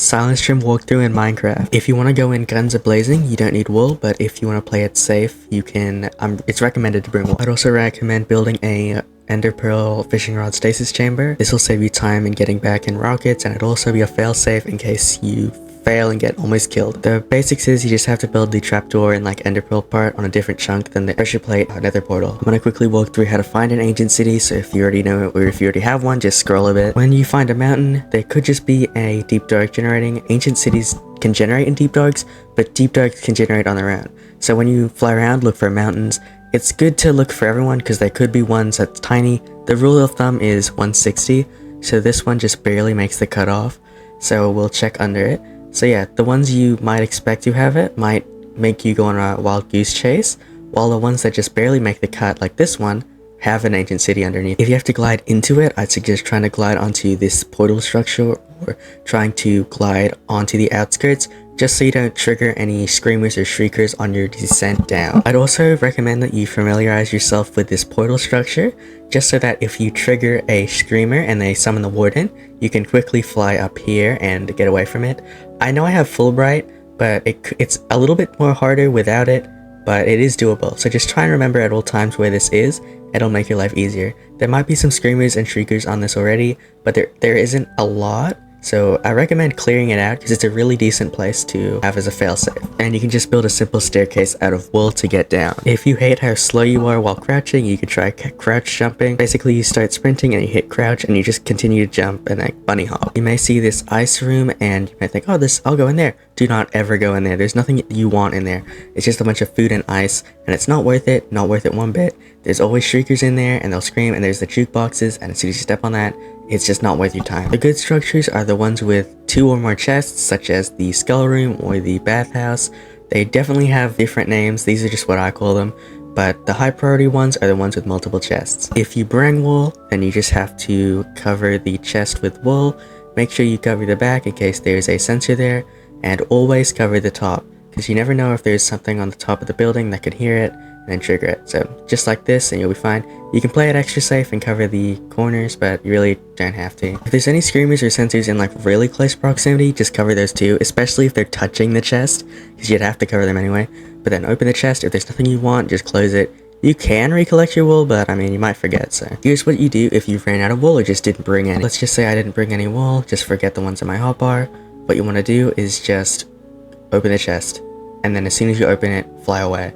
silence trim walkthrough in Minecraft. If you want to go in guns a-blazing, you don't need wool, but if you want to play it safe, you can, it's recommended to bring wool. I'd also recommend building a ender pearl fishing rod stasis chamber. This will save you time in getting back in rockets, and it'll also be a fail-safe in case you fail and get almost killed. The basics is you just have to build the trapdoor and like ender pearl part on a different chunk than the pressure plate or nether portal. I'm gonna quickly walk through how to find an ancient city, so if you already know it or if you already have one, just scroll a bit. When you find a mountain, there could just be a deep dark generating. Ancient cities can generate in deep darks, but deep darks can generate on their own. So when you fly around, look for mountains. It's good to look for everyone because there could be ones that's tiny. The rule of thumb is 160, so this one just barely makes the cutoff, so we'll check under it. So yeah, the ones you might expect to have it might make you go on a wild goose chase, while the ones that just barely make the cut, like this one, have an ancient city underneath. If you have to glide into it, I'd suggest trying to glide onto this portal structure or trying to glide onto the outskirts, just so you don't trigger any screamers or shriekers on your descent down. I'd also recommend that you familiarize yourself with this portal structure, just so that if you trigger a screamer and they summon the warden, you can quickly fly up here and get away from it. I know I have Fulbright, but it's a little bit more harder without it, but it is doable. So just try and remember at all times where this is. It'll make your life easier. There might be some screamers and shriekers on this already, but there isn't a lot. So I recommend clearing it out because it's a really decent place to have as a failsafe. And you can just build a simple staircase out of wool to get down. If you hate how slow you are while crouching, you could try crouch jumping. Basically, you start sprinting and you hit crouch and you just continue to jump and like bunny hop. You may see this ice room and you might think, oh, I'll go in there. Do not ever go in there. There's nothing you want in there. It's just a bunch of food and ice, and it's not worth it one bit. There's always shriekers in there and they'll scream, and there's the jukeboxes, and as soon as you step on that, it's just not worth your time. The good structures are the ones with 2 or more chests, such as the skull room or the bathhouse. They definitely have different names. These are just what I call them, but the high priority ones are the ones with multiple chests. If you bring wool, then you just have to cover the chest with wool. Make sure you cover the back in case there's a sensor there, and always cover the top, because you never know if there's something on the top of the building that could hear it and then trigger it. So just like this and you'll be fine. You can play it extra safe and cover the corners, but you really don't have to. If there's any screamers or sensors in like really close proximity, just cover those too, especially if they're touching the chest, because you'd have to cover them anyway. But then open the chest. If there's nothing you want, just close it. You can recollect your wool, but I mean, you might forget. So here's what you do if you've ran out of wool or just didn't bring any. Let's just say I didn't bring any wool, just forget the ones in my hotbar. What you want to do is just open the chest, and then as soon as you open it, fly away.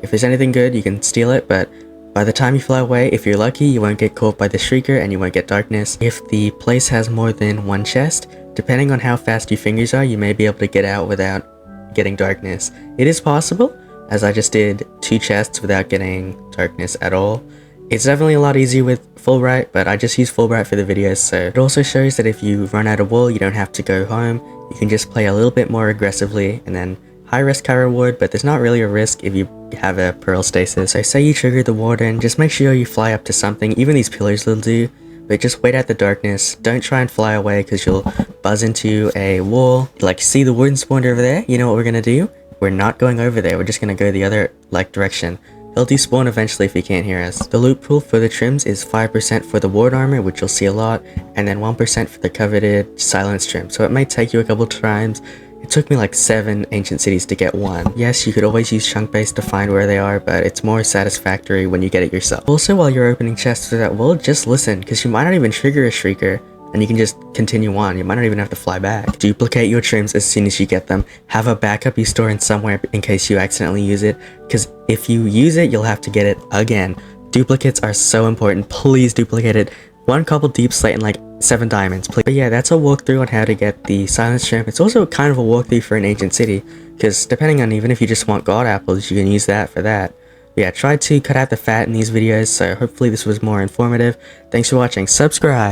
If there's anything good, you can steal it, but by the time you fly away, if you're lucky, you won't get caught by the shrieker and you won't get darkness. If the place has more than 1 chest, depending on how fast your fingers are, you may be able to get out without getting darkness. It is possible, as I just did 2 chests without getting darkness at all. It's definitely a lot easier with Fulbright, but I just use Fulbright for the videos, so it also shows that if you run out of wool, you don't have to go home. You can just play a little bit more aggressively, and then high risk, high reward, but there's not really a risk if you have a pearl stasis. So say you trigger the warden, just make sure you fly up to something. Even these pillars will do, but just wait out the darkness. Don't try and fly away because you'll buzz into a wall. Like, see the warden spawned over there? You know what we're gonna do? We're not going over there. We're just gonna go the other direction. He'll despawn eventually if he can't hear us. The loot pool for the trims is 5% for the ward armor, which you'll see a lot, and then 1% for the coveted silence trim. So it may take you a couple times. It took me like 7 ancient cities to get 1. Yes, you could always use chunk base to find where they are, but it's more satisfactory when you get it yourself. Also, while you're opening chests with that wool, just listen, because you might not even trigger a shrieker, and you can just continue on. You might not even have to fly back. Duplicate your trims as soon as you get them. Have a backup you store in somewhere in case you accidentally use it, because if you use it, you'll have to get it again. Duplicates are so important. Please duplicate it. 1 cobble deep slate and like 7 diamonds, please. But yeah, that's a walkthrough on how to get the silence trim. It's also kind of a walkthrough for an ancient city, because depending on, even if you just want god apples, you can use that for that. But yeah, try to cut out the fat in these videos, so hopefully this was more informative. Thanks for watching. Subscribe!